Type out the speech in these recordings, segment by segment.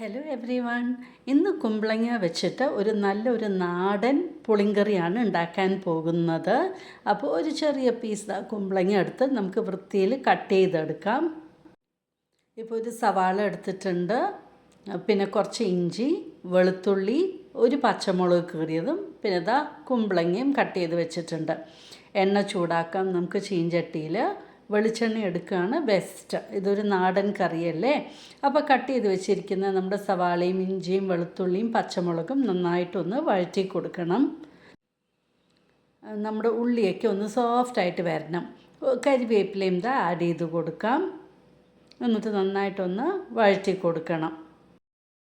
Hello every one. ഇന്ന് കുമ്പളങ്ങ വെച്ചിട്ട് നല്ലൊരു നാടൻ പുളിങ്കറിയാണ് ഉണ്ടാക്കാൻ പോകുന്നത്. അപ്പോൾ ഒരു ചെറിയ പീസ് കുമ്പളങ്ങ എടുത്ത് നമുക്ക് വൃത്തിയിൽ കട്ട് ചെയ്തെടുക്കാം. ഇപ്പോൾ ഒരു സവാള എടുത്തിട്ടുണ്ട്, പിന്നെ കുറച്ച് ഇഞ്ചി, വെളുത്തുള്ളി, ഒരു പച്ചമുളക് കീറിയതും, പിന്നെ ഇതാ കുമ്പളങ്ങയും കട്ട് ചെയ്ത് വെച്ചിട്ടുണ്ട്. എണ്ണ ചൂടാക്കാം നമുക്ക് ചീഞ്ചട്ടിയിൽ. വെളിച്ചെണ്ണ എടുക്കുകയാണ് ബെസ്റ്റ്. ഇതൊരു നാടൻ കറിയല്ലേ. അപ്പോൾ കട്ട് ചെയ്ത് വെച്ചിരിക്കുന്ന നമ്മുടെ സവാളയും ഇഞ്ചിയും വെളുത്തുള്ളിയും പച്ചമുളകും നന്നായിട്ടൊന്ന് വഴറ്റി കൊടുക്കണം. നമ്മുടെ ഉള്ളിയൊക്കെ ഒന്ന് സോഫ്റ്റായിട്ട് വരണം. കരിവേപ്പിലയും ആഡ് ചെയ്ത് കൊടുക്കാം. എന്നിട്ട് നന്നായിട്ടൊന്ന് വഴറ്റി കൊടുക്കണം.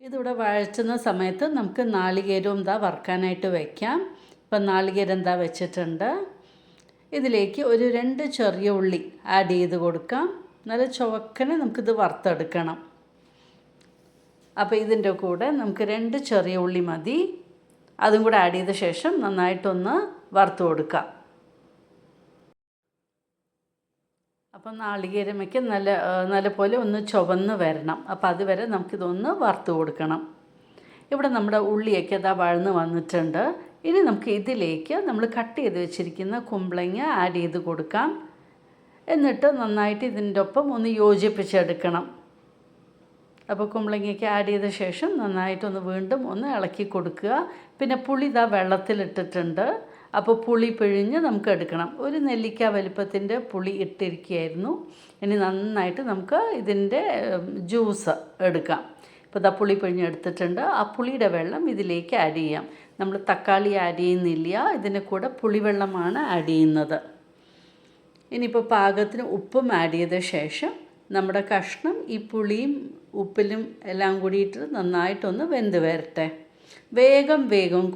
ഇതിവിടെ വഴറ്റുന്ന സമയത്ത് നമുക്ക് നാളികേരവും വറുക്കാനായിട്ട് വയ്ക്കാം. ഇപ്പം നാളികേരം വെച്ചിട്ടുണ്ട്. ഇതിലേക്ക് ഒരു 2 ചെറിയ ഉള്ളി ആഡ് ചെയ്ത് കൊടുക്കാം. നല്ല ചുവക്കനെ നമുക്കിത് വറുത്തെടുക്കണം. അപ്പോൾ ഇതിൻ്റെ കൂടെ നമുക്ക് 2 ചെറിയ ഉള്ളി മതി. അതും കൂടെ ആഡ് ചെയ്ത ശേഷം നന്നായിട്ടൊന്ന് വറുത്ത് കൊടുക്കാം. അപ്പം നാളികേരമൊക്കെ നല്ല പോലെ ഒന്ന് ചുവന്ന് വരണം. അപ്പോൾ അതുവരെ നമുക്കിതൊന്ന് വറുത്ത് കൊടുക്കണം. ഇവിടെ നമ്മുടെ ഉള്ളിയൊക്കെ വഴന്ന് വന്നിട്ടുണ്ട്. ഇനി നമുക്ക് ഇതിലേക്ക് നമ്മൾ കട്ട് ചെയ്ത് വെച്ചിരിക്കുന്ന കുമ്പളങ്ങ ആഡ് ചെയ്ത് കൊടുക്കാം. എന്നിട്ട് നന്നായിട്ട് ഇതിൻ്റെ ഒപ്പം ഒന്ന് യോജിപ്പിച്ചെടുക്കണം. അപ്പോൾ കുമ്പളങ്ങയ്ക്ക് ആഡ് ചെയ്ത ശേഷം നന്നായിട്ടൊന്ന് വീണ്ടും ഒന്ന് ഇളക്കി കൊടുക്കുക. പിന്നെ പുളി വെള്ളത്തിലിട്ടിട്ടുണ്ട്. അപ്പോൾ പുളി പിഴിഞ്ഞ് നമുക്ക് എടുക്കണം. ഒരു നെല്ലിക്ക വലിപ്പത്തിൻ്റെ പുളി ഇട്ടിരിക്കുകയായിരുന്നു. ഇനി നന്നായിട്ട് നമുക്ക് ഇതിൻ്റെ ജ്യൂസ് എടുക്കാം. ഇപ്പോൾ പുളി പിഴിഞ്ഞെടുത്തിട്ടുണ്ട്. ആ പുളിയുടെ വെള്ളം ഇതിലേക്ക് ആഡ് ചെയ്യാം. നമ്മൾ തക്കാളി ആഡ് ചെയ്യുന്നില്ല, ഇതിൻ്റെ കൂടെ പുളിവെള്ളമാണ് ആഡ് ചെയ്യുന്നത്. ഇനിയിപ്പോൾ പാകത്തിന് ഉപ്പും ആഡ് ചെയ്ത ശേഷം നമ്മുടെ കഷ്ണം ഈ പുളിയും ഉപ്പിലും എല്ലാം കൂടിയിട്ട് നന്നായിട്ടൊന്ന് വെന്ത് വരട്ടെ. വേഗം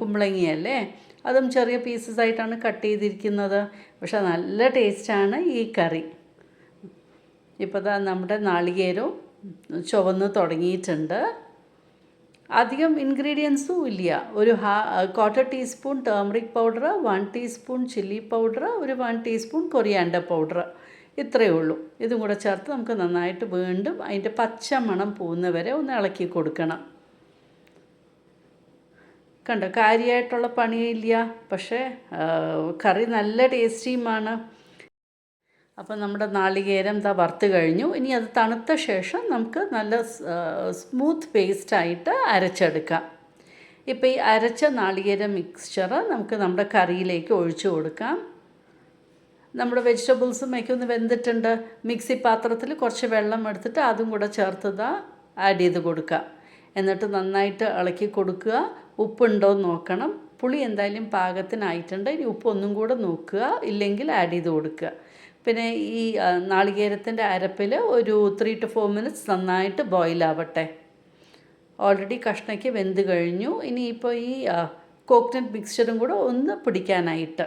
കുമ്പളങ്ങിയല്ലേ, അതും ചെറിയ പീസസ് ആയിട്ടാണ് കട്ട് ചെയ്തിരിക്കുന്നത്. പക്ഷെ നല്ല ടേസ്റ്റാണ് ഈ കറി. ഇപ്പോൾ നമ്മുടെ നാളികേരവും ചുവന്ന് തുടങ്ങിയിട്ടുണ്ട്. അധികം ഇൻഗ്രീഡിയൻസും ഇല്ല. ഒരു 1/4 teaspoon turmeric powder, 1 teaspoon chilli powder, ഒരു 1 ടീസ്പൂൺ കൊറിയാൻഡർ പൗഡർ, ഇത്രയേ ഉള്ളൂ. ഇതും കൂടെ ചേർത്ത് നമുക്ക് നന്നായിട്ട് വീണ്ടും അതിൻ്റെ പച്ച മണം പോകുന്നവരെ ഒന്ന് ഇളക്കി കൊടുക്കണം. കണ്ടോ, കാര്യമായിട്ടുള്ള പണിയില്ല, പക്ഷേ കറി നല്ല ടേസ്റ്റിയുമാണ്. അപ്പോൾ നമ്മുടെ നാളികേരം വറുത്ത് കഴിഞ്ഞു. ഇനി അത് തണുത്ത ശേഷം നമുക്ക് നല്ല സ്മൂത്ത് പേസ്റ്റായിട്ട് അരച്ചെടുക്കാം. ഇപ്പോൾ ഈ അരച്ച നാളികേര മിക്സ്ചർ നമുക്ക് നമ്മുടെ കറിയിലേക്ക് ഒഴിച്ചു കൊടുക്കാം. നമ്മുടെ വെജിറ്റബിൾസും ഒക്കെ ഒന്ന് വെന്തിട്ടുണ്ട്. മിക്സി പാത്രത്തിൽ കുറച്ച് വെള്ളം എടുത്തിട്ട് അതും കൂടെ ചേർത്ത് ആഡ് ചെയ്ത് കൊടുക്കുക. എന്നിട്ട് നന്നായിട്ട് ഇളക്കി കൊടുക്കുക. ഉപ്പുണ്ടോ എന്ന് നോക്കണം. പുളി എന്തായാലും പാകത്തിനായിട്ടുണ്ട്. ഇനി ഉപ്പ് ഒന്നും കൂടെ നോക്കുക, ഇല്ലെങ്കിൽ ആഡ് ചെയ്ത് കൊടുക്കുക. പിന്നെ ഈ നാളികേരത്തിൻ്റെ അരപ്പിൽ ഒരു 3 to 4 minutes നന്നായിട്ട് ബോയിലാവട്ടെ. ഓൾറെഡി കഷ്ണയ്ക്ക് വെന്ത് കഴിഞ്ഞു. ഇനിയിപ്പോൾ ഈ കോക്കനട്ട് മിക്സ്ചറും കൂടെ ഒന്ന് പിടിക്കാനായിട്ട്.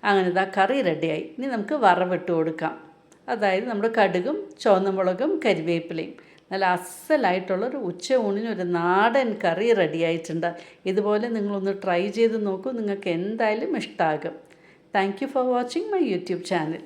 അങ്ങനെ കറി റെഡിയായി. ഇനി നമുക്ക് വറവിട്ട് കൊടുക്കാം. അതായത് നമ്മുടെ കടുകും ചുവന്ന മുളകും കരിവേപ്പിലയും. നല്ല അസലായിട്ടുള്ളൊരു ഉച്ചയൂണിനൊരു നാടൻ കറി റെഡിയായിട്ടുണ്ട്. ഇതുപോലെ നിങ്ങളൊന്ന് ട്രൈ ചെയ്ത് നോക്കൂ, നിങ്ങൾക്ക് എന്തായാലും ഇഷ്ടമാകും. Thank you for watching my YouTube channel.